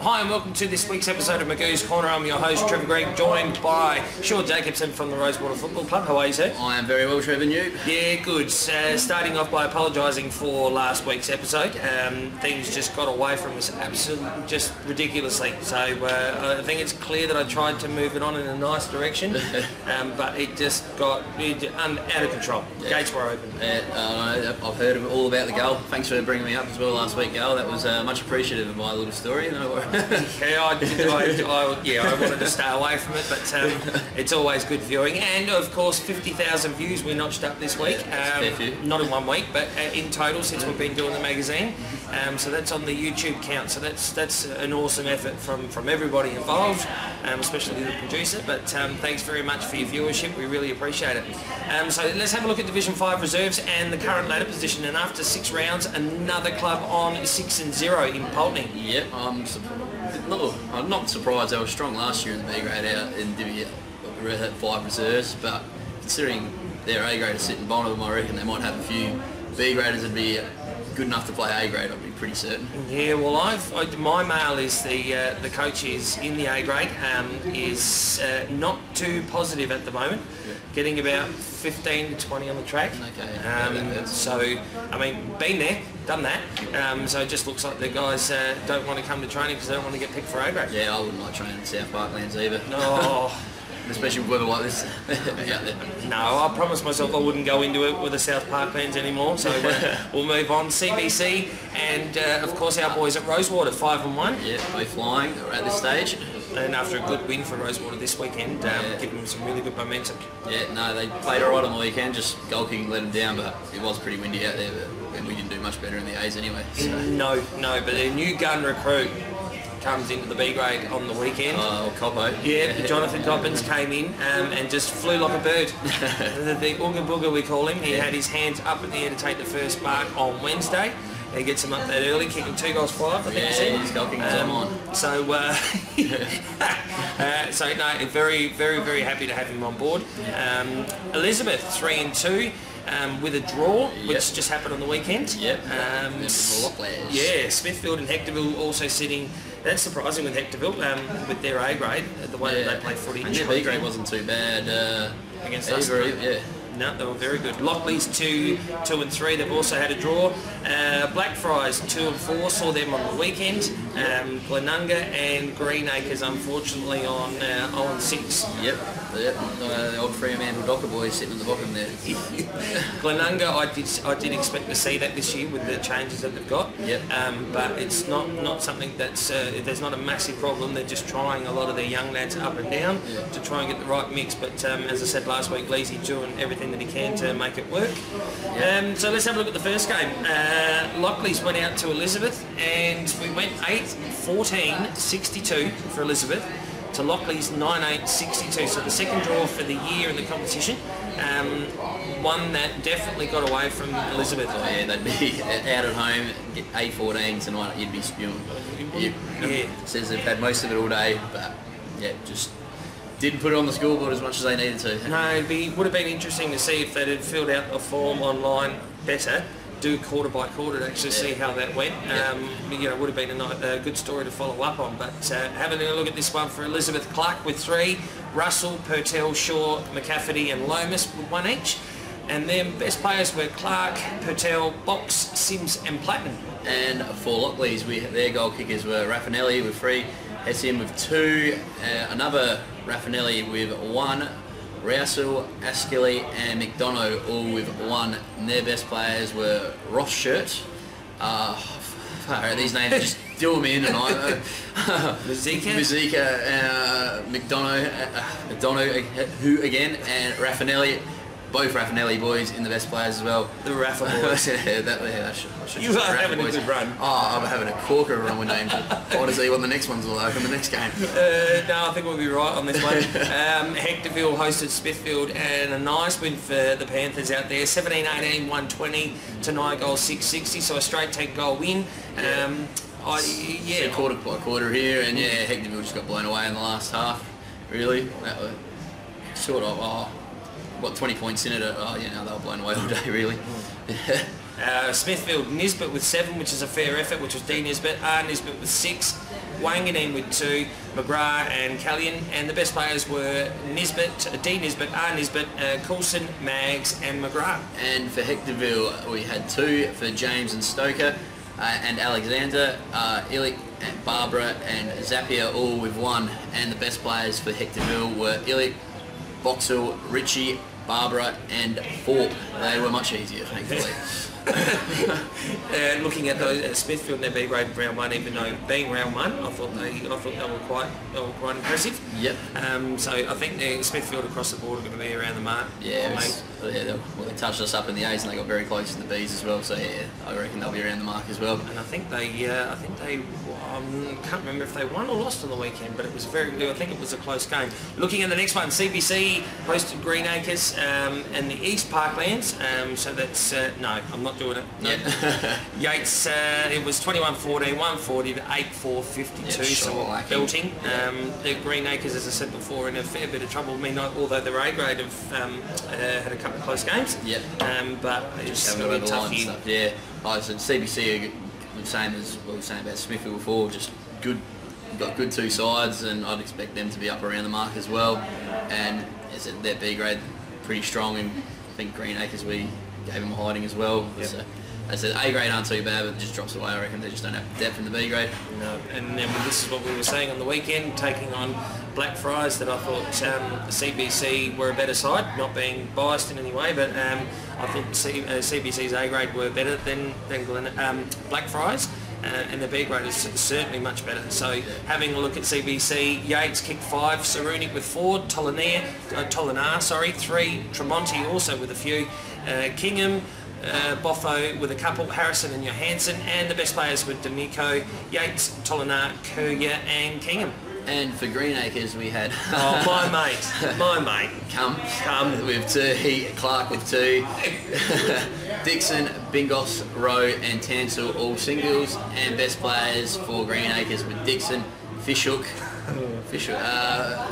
Hi and welcome to this week's episode of Magoos Corner. I'm your host Trevor Gregg, joined by Sean Jacobson from the Rosewater Football Club. How are you, sir? I am very well, Trev, and you? Yeah, good. Starting off by apologising for last week's episode. Things just got away from us absolutely, just ridiculously. So I think it's clear that I tried to move it on in a nice direction, but it just got out of control. Yeah. Gates were open. I've heard all about the goal. Thanks for bringing me up as well last week, Gal. That was much appreciative of my little story. No worries. Yeah, I wanted to stay away from it, but it's always good viewing. And of course, 50,000 views we notched up this week. Not in 1 week, but in total since we've been doing the magazine. So that's on the YouTube count. So that's an awesome effort from everybody involved, especially the producer. But thanks very much for your viewership. We really appreciate it. So let's have a look at Division 5 reserves and the current ladder position. And after 6 rounds, another club on 6-0 in Pulteney. Yep, I'm not surprised. They were strong last year in the B grade out in Division 5 reserves, but considering their A grade is sitting bottom of them, I reckon they might have a few B graders that'd be good enough to play A grade. I'd be pretty certain. Yeah, well, my mail is the coach is in the A grade, is not too positive at the moment, getting about 15 to 20 on the track. Okay. So I mean, been there, done that. So it just looks like the guys don't want to come to training because they don't want to get picked for A grade. Yeah, I wouldn't like training in South Parklands either. No. Especially with weather like this out there. No, I promised myself I wouldn't go into it with the South Parklands anymore, so we'll move on. CBC and of course our boys at Rosewater, 5-1. Yeah, both flying at this stage. And after a good win for Rosewater this weekend, giving them some really good momentum. Yeah, no, they played alright on the weekend, just goal kicking let them down, but it was pretty windy out there, and we didn't do much better in the A's anyway. So. No, but a new gun recruit comes into the B grade on the weekend. Coppo. Yeah, Jonathan Coppins came in and just flew like a bird. the Ooga Booga, we call him. He had his hands up in the air to take the first mark on Wednesday. He gets him up that early, kicking 2 goals 5, I think you said. He's goal kicking on. So, no, very, very, very happy to have him on board. Elizabeth, 3-2. With a draw, which just happened on the weekend. Yep. Yeah, Smithfield and Hectorville also sitting. That's surprising with Hectorville, with their A grade, the way that they play footy. And their B grade wasn't too bad against us. Yeah. No, they were very good. Lockley's 2-3. They've also had a draw. Blackfriars 2-4. Saw them on the weekend. Glenunga and Greenacres, unfortunately, on 6. Yep. The old Fremantle Docker boys sitting at the bottom there. Glenunga, I did expect to see that this year with the changes that they've got. Yep. But it's not something that's there's not a massive problem. They're just trying a lot of their young lads up and down to try and get the right mix. But as I said last week, Leesy's doing everything that he can to make it work. So let's have a look at the first game. Lockley's went out to Elizabeth and we went 8-14, 62 for Elizabeth to Lockley's 9-8, 62. So the second draw for the year in the competition. One that definitely got away from Elizabeth. Oh yeah, they'd be out at home, get 8-14 tonight, you'd be spewing. Yeah. Says they've had most of it all day, but yeah, just didn't put it on the scoreboard as much as they needed to. No, would have been interesting to see if they had filled out the form online better, do quarter by quarter to actually see how that went. Would have been a good story to follow up on. But having a look at this one for Elizabeth, Clark with 3, Russell, Purtell, Shaw, McCafferty and Lomas with 1 each. And their best players were Clark, Purtell, Box, Sims and Platten. And for Lockley's, their goal kickers were Raffinelli with 3, SM with 2, another Raffinelli with 1, Rousel, Askely and McDonough all with 1. And their best players were Ross Shirt. These names just do me in tonight. Mazika, McDonough, who again, and Raffinelli. Both Raffinelli boys in the best players as well. The Raffa boys. I should you are having a good run. Oh, I'm having a corker run with names. I want to see what the next one's like in the next game. No, I think we'll be right on this one. Hectorville hosted Smithfield and a nice win for the Panthers out there. 17-18, 120 to 9 goals, 660. So a straight 10 goal win. Quarter by quarter here, and Hectorville just got blown away in the last half. Really, that was sort of 20 points in it. They were blown away all day, really. Smithfield, Nisbet with 7, which is a fair effort, which was D Nisbet, R Nisbet with 6, Wanganeen with 2, McGrath and Callion, and the best players were Nisbet, D Nisbet, R Nisbet, Coulson, Mags and McGrath. And for Hectorville we had 2 for James and Stoker, and Alexander, Illick, and Barbara and Zapier all with 1, and the best players for Hectorville were Illick, Boxall, Ritchie, Barbara and Thorpe. They were much easier, thankfully. Looking at those Smithfield and their B grade round 1, even though being round 1, I thought they were quite impressive. Yep. So I think Smithfield across the board are going to be around the mark. Yeah, they touched us up in the A's and they got very close to the B's as well. So yeah, I reckon they'll be around the mark as well. And I think they can't remember if they won or lost on the weekend, but it was I think it was a close game. Looking at the next one, CBC hosted Greenacres and the East Parklands. So that's no, I'm not doing it. No. Yep. Yates, it was 21-14, 140 to 8-4-52. Yep, so belting. The Greenacres, as I said before, in a fair bit of trouble. I mean, although their A grade have had a couple of close games. Yep. But it's going to be a tough year. Yeah. I said CBC are the same as what we were saying about Smithfield before. Just good. Got good 2 sides, and I'd expect them to be up around the mark as well. And as I said, their B grade pretty strong, and I think Greenacres we gave them a hiding as well. Yep. So, as I said, A grade aren't too bad, but it just drops away. I reckon they just don't have depth in the B grade. No, and this is what we were saying on the weekend, taking on Blackfriars, that I thought CBC were a better side, not being biased in any way, but I thought CBC's A grade were better than Blackfriars. And the B grade is certainly much better. So having a look at CBC, Yates kicked 5, Sarunic with 4, Tolinar, 3, Tremonti also with a few, Kingham, Boffo with a couple, Harrison and Johansson, and the best players were D'Amico, Yates, Tolinar, Courier and Kingham. And for Greenacres we had my mate, come with 2, Clark with 2, Dixon, Bingos, Rowe and Tansel all singles, and best players for Greenacres with Dixon, Fishhook,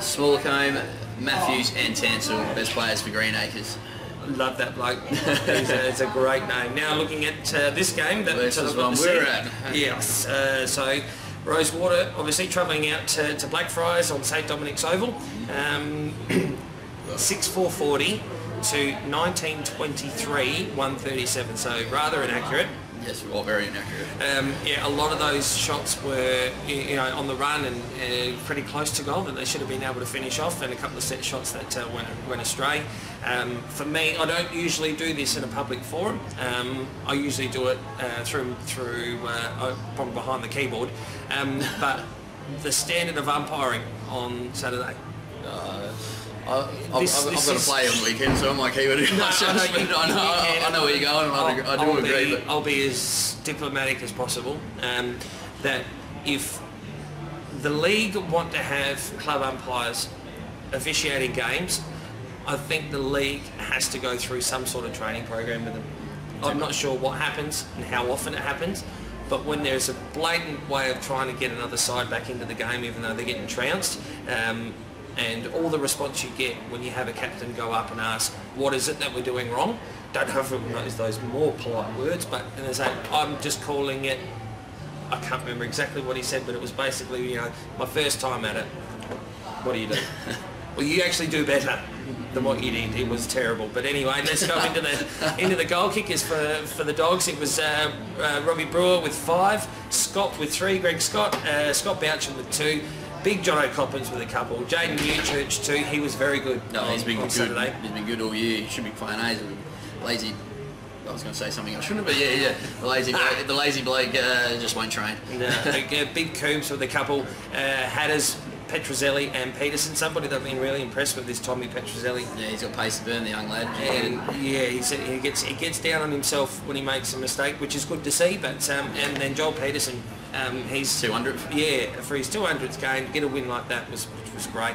Smallcombe, Matthews and Tansel, best players for Greenacres. Love that bloke. It's a great name. Now looking at this game that this is one we're at. Yes. So Rosewater obviously travelling out to Blackfriars on St Dominic's Oval. 6-4-40 to 19-23, 137. So rather inaccurate. Yes, well, very inaccurate. Yeah, a lot of those shots were, on the run and pretty close to goal that they should have been able to finish off, and a couple of set shots that went astray. For me, I don't usually do this in a public forum. I usually do it through from behind the keyboard. But the standard of umpiring on Saturday. I've got to play on the weekend, so I might keep it in my I know where you're going, and I do agree. But I'll be as diplomatic as possible. That if the league want to have club umpires officiating games, I think the league has to go through some sort of training program with them. I'm not sure what happens and how often it happens, but when there's a blatant way of trying to get another side back into the game, even though they're getting trounced, and all the response you get when you have a captain go up and ask, what is it that we're doing wrong? Don't know if it knows those more polite words, but and they say, I'm just calling it, I can't remember exactly what he said, but it was basically, my first time at it. What do you do? Well, you actually do better than what you did. It was terrible. But anyway, let's go into the goal kickers for the Dogs. It was Robbie Brewer with 5, Scott with 3, Greg Scott, Scott Bouchin with 2, Big John O'Coppins with a couple, Jaden Newchurch too. He was very good. No, he's been good. Saturday. He's been good all year. He should be playing A's. Lazy. I was going to say something I shouldn't, but yeah. The lazy bloke just won't train. No, Big Coombs with a couple, Hatters, Petrozelli and Peterson. Somebody that I've been really impressed with is Tommy Petrozelli. Yeah, he's got pace to burn, the young lad. And yeah, he gets down on himself when he makes a mistake, which is good to see. But and then Joel Peterson, he's 200th. Yeah, for his 200th game, to get a win like that was great.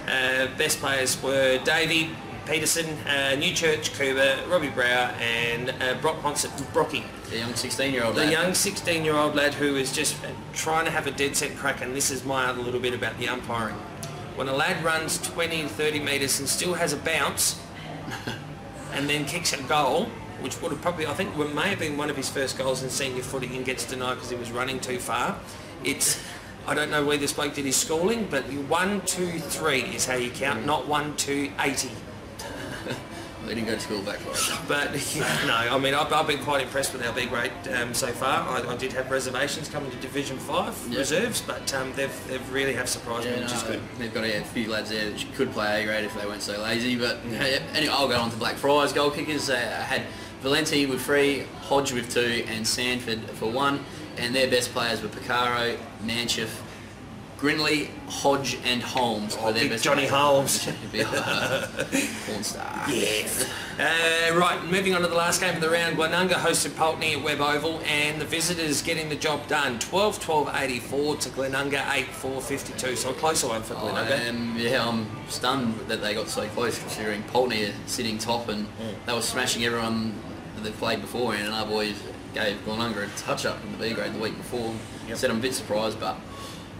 Yeah. Best players were Davey, Peterson, Newchurch, Cooper, Robbie Brower and Brock Brocky. The young 16-year-old lad. The young 16-year-old lad who is just trying to have a dead set crack, and this is my other little bit about the umpiring. When a lad runs 20 to 30 metres and still has a bounce and then kicks a goal, which would have probably, I think, may have been one of his first goals in senior footy, and gets denied because he was running too far. I don't know where this bloke did his schooling, but 1, 2, 3 is how you count, not 1, 2, 80. They didn't go to school back for it. But no, I mean, I've been quite impressed with our B grade so far. I did have reservations coming to Division 5 reserves, but they've really have surprised me, which is good. They've got a few lads there that could play A grade if they weren't so lazy. But anyway, I'll go on to Blackfriars goal kickers. I had Valenti with 3, Hodge with 2, and Sanford for 1. And their best players were Picaro, Manchef, Grinley, Hodge and Holmes. Oh, big Johnny Holmes. Porn star. Yes. Right, moving on to the last game of the round. Glenunga hosted Pulteney at Webb Oval, and the visitors getting the job done. 12-12-84 to Glenunga 8-4-52. So a closer one for Glenunga. I'm stunned that they got so close, considering Pulteney are sitting top and they were smashing everyone that they've played before, and our boys gave Glenunga a touch-up in the B grade the week before. Said I'm a bit surprised, but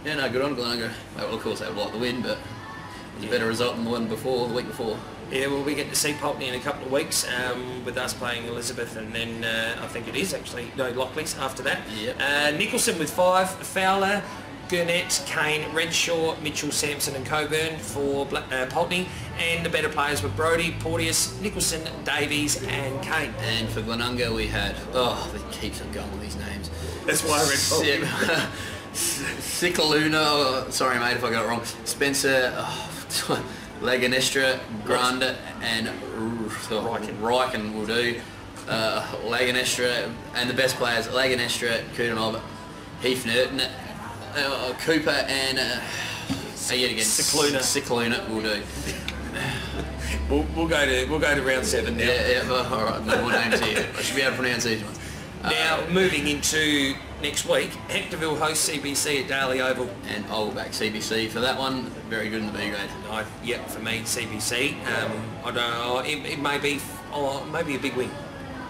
yeah, no, good on Glenunga. Well, of course they would like the win, but it was a better result than the one before, the week before. Yeah, well, we get to see Pulteney in a couple of weeks with us playing Elizabeth, and then I think it is actually, no, Lockleys after that. Yep. Nicholson with 5, Fowler, Gurnett, Kane, Renshaw, Mitchell, Sampson and Coburn for Pulteney, and the better players were Brodie, Porteous, Nicholson, Davies and Kane. And for Glenunga we had, they keep on going with these names. That's why I read Pulteney. Cicaluna, sorry mate if I got it wrong, Spencer, Laganestra, Granda and Riken will do. Laganestra, and the best players, Laganestra, Kudanov, Heath Nerton, Cooper and Cicaluna will do. We'll go to round 7 now. Yeah, alright, no more names here. I should be able to pronounce these ones. Now, moving into next week, Hectorville hosts CBC at Daly Oval. And I'll back CBC for that one. Very good in the B grade. Yep, for me, CBC. I don't know, it may be, maybe a big win.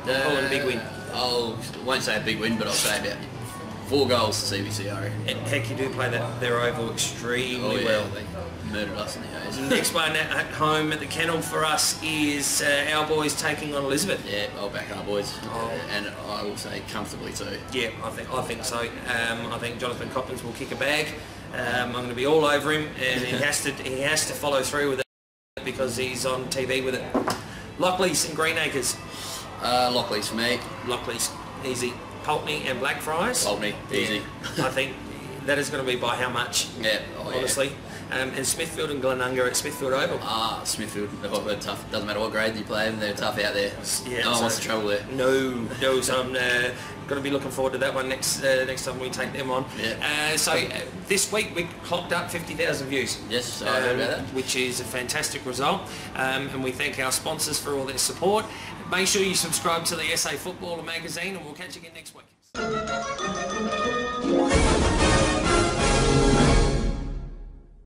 Call it a big win. I won't say a big win, but I'll say about 4 goals to CBC, I reckon. And heck, you do play their Oval extremely well. They murdered us in the O's. Next one at home at the Kennel for us is our boys taking on Elizabeth. Yeah, I'll back our boys, and I will say comfortably too. Yeah, I think so. I think Jonathan Coppins will kick a bag. I'm going to be all over him, and he has to follow through with it because he's on TV with it. Lockleys and Greenacres. Lockleys for me. Lockleys, easy. Pulteney and Blackfriars. Pulteney, easy. I think that is going to be by how much? Yeah, honestly. Yeah. And Smithfield and Glenunga at Smithfield Oval. Smithfield, they're tough. Doesn't matter what grade you play them, they're tough out there. Yeah, no one wants to travel there. No. So I'm going to be looking forward to that one next time we take them on. Yeah. This week we clocked up 50,000 views. Yes, I heard about that. Which is a fantastic result. And we thank our sponsors for all their support. Make sure you subscribe to the SA Footballer magazine, and we'll catch you again next week.